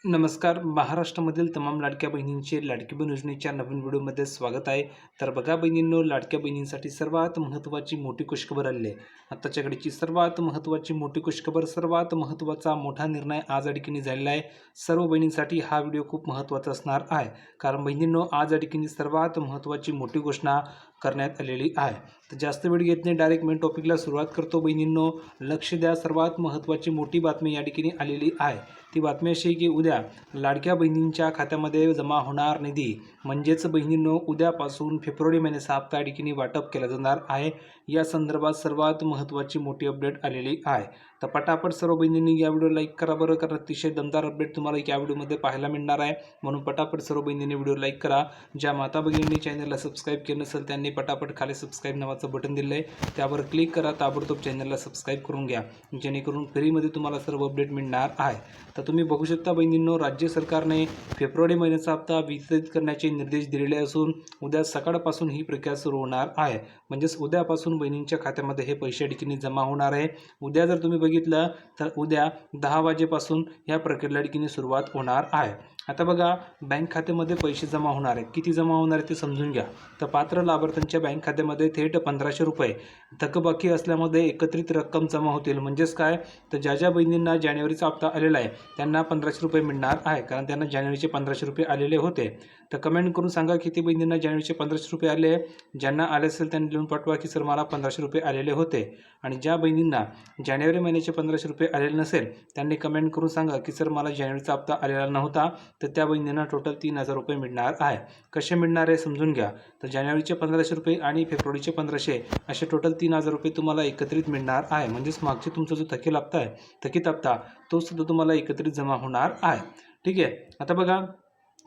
नमस्कार. महाराष्ट्रामधील तमाम लाडक्या बहिणींचे लाडकी बहीण योजनेच्या नवीन व्हिडिओमध्ये स्वागत आहे. तर बघा बहिणींनो, लाडक्या बहिणींसाठी सर्वात महत्त्वाची मोठी खुशखबर आली आहे. आत्ताच्या घडीची सर्वात महत्त्वाची मोठी खुशखबर, सर्वात महत्त्वाचा मोठा निर्णय आज या ठिकाणी झालेला आहे. सर्व बहिणींसाठी हा व्हिडिओ खूप महत्त्वाचा असणार आहे. कारण बहिणींनो, आज या ठिकाणी सर्वात महत्त्वाची मोठी घोषणा करण्यात आलेली आहे. तर जास्त वेळ घेत नाही, डायरेक्ट मेन टॉपिकला सुरुवात करतो. बहिणींनो, लक्ष द्या. सर्वात महत्त्वाची मोठी बातमी या ठिकाणी आलेली आहे. ती बातमी अशी आहे की उद्या लाडक्या बहिणींच्या खात्यामध्ये जमा होणार निधी. म्हणजेच बहिणींनो, उद्यापासून फेब्रुवारी महिन्याचा हप्ता या ठिकाणी वाटप केला जाणार आहे. या संदर्भात सर्वात महत्त्वाची मोठी अपडेट आलेली आहे. तर पटापट सर्व बहिणींनी या व्हिडिओ लाईक करा बरं, कारण अतिशय दमदार अपडेट तुम्हाला या व्हिडिओमध्ये पाहायला मिळणार आहे. म्हणून पटापट सर्व बहिणींनी व्हिडिओ लाईक करा. ज्या माता भगिनींनी चॅनलला सबस्क्राईब केलं नसेल त्यांनी पटापट खाली सबस्क्राईब नावाचं बटन दिलं आहे, त्यावर क्लिक करा. ताबडतोब चॅनलला सबस्क्राईब करून घ्या, जेणेकरून फ्रीमध्ये तुम्हाला सर्व अपडेट मिळणार आहे. तर तुम्ही बघू शकता बहिणींनो, राज्य सरकारने फेब्रुवारी महिन्याचा हप्ता वितरित करण्याचे निर्देश दिलेले असून उद्या सकाळपासून ही प्रक्रिया सुरू होणार आहे. म्हणजेच उद्यापासून बहिणींच्या खात्यामध्ये हे पैसे ठिकाणी जमा होणार आहे. उद्या जर तुम्ही बघितलं तर उद्या 10 वाजेपासून या प्रक्रियेला ठिकाणी सुरुवात होणार आहे. आता बघा, बँक खात्यामध्ये पैसे जमा होणार आहेत. किती जमा होणार आहे ते समजून घ्या. तर पात्र लाभार्थ्यांच्या बँक खात्यामध्ये थेट 1500 रुपये थकबाकी असल्यामध्ये एकत्रित रक्कम जमा होतील. म्हणजेच काय, तर ज्या बहिणींना जानेवारीचा हप्ता आलेला आहे त्यांना 1500 रुपये मिळणार आहे, कारण त्यांना जानेवारीचे 1500 रुपये आलेले होते. तर कमेंट करून सांगा किती बहिणींना जानेवारीचे 1500 रुपये आले. ज्यांना आले असेल त्यांनी लिहून पाठवा की सर मला 1500 रुपये आलेले होते. आणि ज्या बहिणींना जानेवारी महिन्याचे 1500 रुपये आलेले नसेल त्यांनी कमेंट करून सांगा की सर मला जानेवारीचा हप्ता आलेला नव्हता. तर त्या बहिणींना टोटल 3000 रुपये मिळणार आहे. कसे मिळणार आहे समजून घ्या. तर जानेवारीचे 1500 रुपये आणि फेब्रुवारीचे 1500 असे टोटल 3000 रुपये तुम्हाला एकत्रित मिळणार आहे. म्हणजेच मागचे तुमचा जो थकीत हप्ता तो सुद्धा तुम्हाला एकत्रित जमा होणार आहे. ठीक आहे. आता बघा,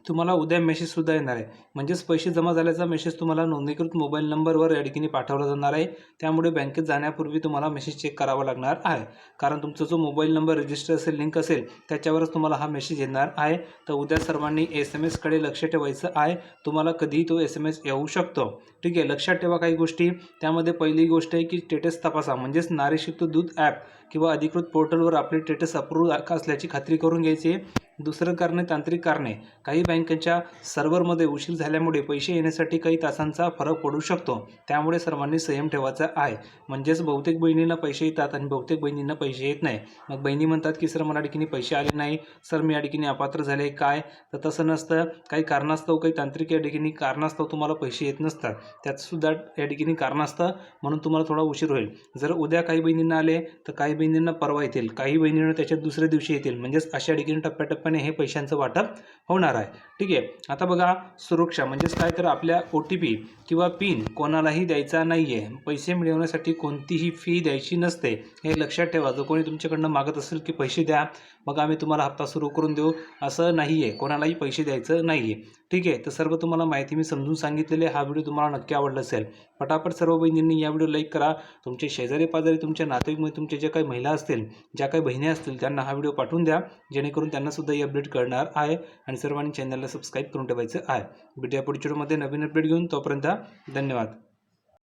तुम्हाला उद्या मेसेजसुद्धा येणार आहे. म्हणजेच पैसे जमा झाल्याचा मेसेज तुम्हाला नोंदणीकृत मोबाईल नंबरवर या ठिकाणी पाठवला जाणार आहे. त्यामुळे बँकेत जाण्यापूर्वी तुम्हाला मेसेज चेक करावा लागणार आहे, कारण तुमचा जो मोबाईल नंबर रजिस्टर असेल, लिंक असेल, त्याच्यावरच तुम्हाला हा मेसेज येणार आहे. तर उद्या सर्वांनी SMS-कडे लक्ष ठेवायचं आहे. तुम्हाला कधीही तो SMS येऊ शकतो. ठीक आहे. लक्षात ठेवा काही गोष्टी. त्यामध्ये पहिली गोष्ट आहे की स्टेटस तपासा. म्हणजेच नारी शक्ती दूत ॲप किंवा अधिकृत पोर्टलवर आपले स्टेटस अप्रूव्ह असल्याची खात्री करून घ्यायची. दुसरं कारणे, तांत्रिक कारणे. काही बँकेच्या सर्व्हरमध्ये उशीर झाल्यामुळे पैसे येण्यासाठी काही तासांचा फरक पडू शकतो. त्यामुळे सर्वांनी संयम ठेवायचा आहे. म्हणजेच बहुतेक बहिणींना पैसे येतात आणि बहुतेक बहिणींना पैसे येत नाही. मग बहिणी म्हणतात की सर मला ठिकाणी पैसे आले नाही, सर मी या ठिकाणी अपात्र झाले काय. तर तसं नसतं. काही कारणास्तव, काही तांत्रिक या ठिकाणी कारणास्तव तुम्हाला पैसे येत नसतात. त्याचंसुद्धा या ठिकाणी कारण असतं, म्हणून तुम्हाला थोडा उशीर होईल. जर उद्या काही बहिणींना आले तर काही बहिणींना परवा येतील, काही बहिणींना त्याच्यात दुसऱ्या दिवशी येतील. म्हणजेच अशा ठिकाणी टप्प्याटप्प्याने हे पैशांचं वाटप होणार आहे. ठीक आहे. आता बघा, सुरक्षा म्हणजेच काय, तर आपल्या OTP किंवा पिन कोणालाही द्यायचा नाही आहे. पैसे मिळवण्यासाठी कोणतीही फी द्यायची नसते, हे लक्षात ठेवा. जो कोणी तुमच्याकडनं मागत असेल की पैसे द्या मग आम्ही तुम्हाला हप्ता सुरू करून देऊ, असं नाही आहे. कोणालाही पैसे द्यायचं नाही आहे. ठीक आहे. तर सर्व तुम्हाला माहिती मी समजून सांगितलेली. हा व्हिडिओ तुम्हाला नक्की आवडला असेल. पटापट सर्व बहिणींनी या व्हिडिओ लाईक करा. तुमचे शेजारी पाजारी, तुमच्या नातेवाईकमध्ये तुमच्या ज्या काही महिला असतील, ज्या काही बहिणी असतील, त्यांना हा व्हिडिओ पाठवून द्या, जेणेकरून त्यांनासुद्धा ही अपडेट कळणार आहे. आणि सर्वांनी चॅनलला सबस्क्राईब करून ठेवायचं आहे. भेटूया पुढच्या व्हिडिओमध्ये नवीन अपडेट घेऊन. तोपर्यंत धन्यवाद.